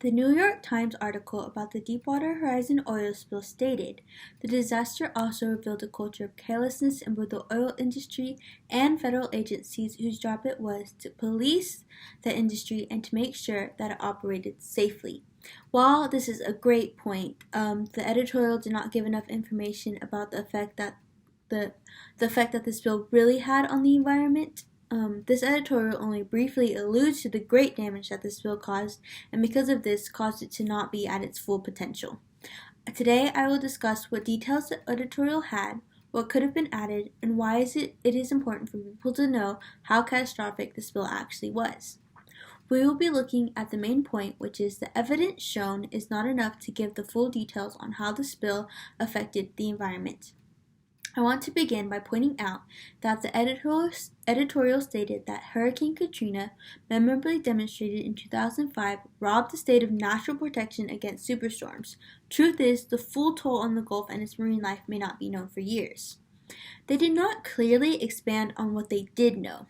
The New York Times article about the Deepwater Horizon oil spill stated, "The disaster also revealed a culture of carelessness in both the oil industry and federal agencies whose job it was to police the industry and to make sure that it operated safely." While this is a great point, the editorial did not give enough information about the effect that the spill really had on the environment. This editorial only briefly alludes to the great damage that the spill caused, and because of this, caused it to not be at its full potential. Today, I will discuss what details the editorial had, what could have been added, and why it is important for people to know how catastrophic the spill actually was. We will be looking at the main point, which is the evidence shown is not enough to give the full details on how the spill affected the environment. I want to begin by pointing out that the editorial stated that Hurricane Katrina, memorably demonstrated in 2005, robbed the state of natural protection against superstorms. Truth is, the full toll on the Gulf and its marine life may not be known for years. They did not clearly expand on what they did know.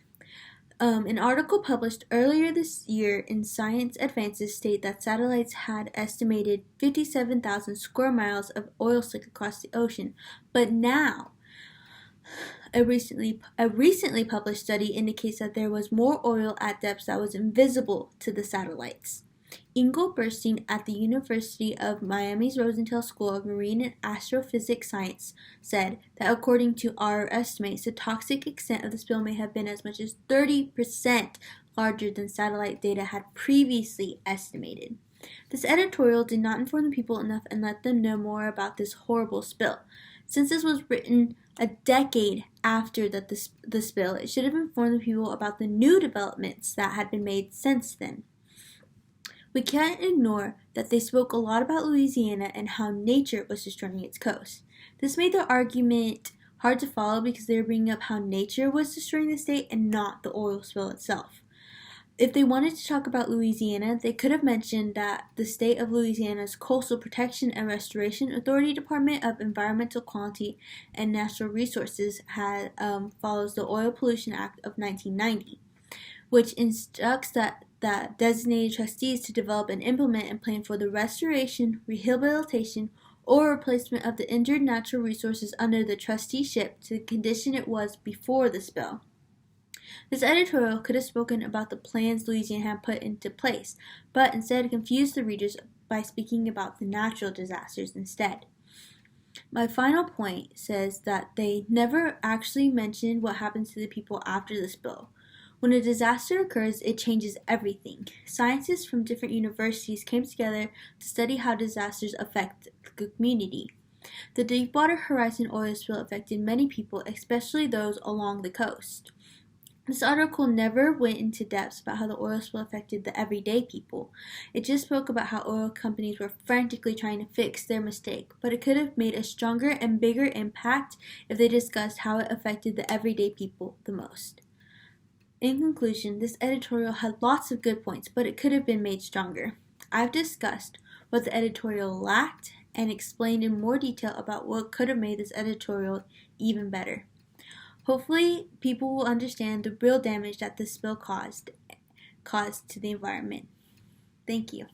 An article published earlier this year in Science Advances state that satellites had estimated 57,000 square miles of oil slick across the ocean, but now a recently published study indicates that there was more oil at depths that was invisible to the satellites. Ingo Burstein at the University of Miami's Rosenthal School of Marine and Astrophysics Science said that according to our estimates, the toxic extent of the spill may have been as much as 30% larger than satellite data had previously estimated. This editorial did not inform the people enough and let them know more about this horrible spill. Since this was written a decade after the spill, it should have informed the people about the new developments that had been made since then. We can't ignore that they spoke a lot about Louisiana and how nature was destroying its coast. This made the argument hard to follow because they were bringing up how nature was destroying the state and not the oil spill itself. If they wanted to talk about Louisiana, they could have mentioned that the state of Louisiana's Coastal Protection and Restoration Authority Department of Environmental Quality and Natural Resources follows the Oil Pollution Act of 1990, which instructs that designated trustees to develop and implement a plan for the restoration, rehabilitation, or replacement of the injured natural resources under the trusteeship to the condition it was before the spill. This editorial could have spoken about the plans Louisiana had put into place, but instead confused the readers by speaking about the natural disasters instead. My final point says that they never actually mentioned what happens to the people after the spill. When a disaster occurs, it changes everything. Scientists from different universities came together to study how disasters affect the community. The Deepwater Horizon oil spill affected many people, especially those along the coast. This article never went into depth about how the oil spill affected the everyday people. It just spoke about how oil companies were frantically trying to fix their mistake, but it could have made a stronger and bigger impact if they discussed how it affected the everyday people the most. In conclusion, this editorial had lots of good points, but it could have been made stronger. I've discussed what the editorial lacked and explained in more detail about what could have made this editorial even better. Hopefully, people will understand the real damage that this spill caused to the environment. Thank you.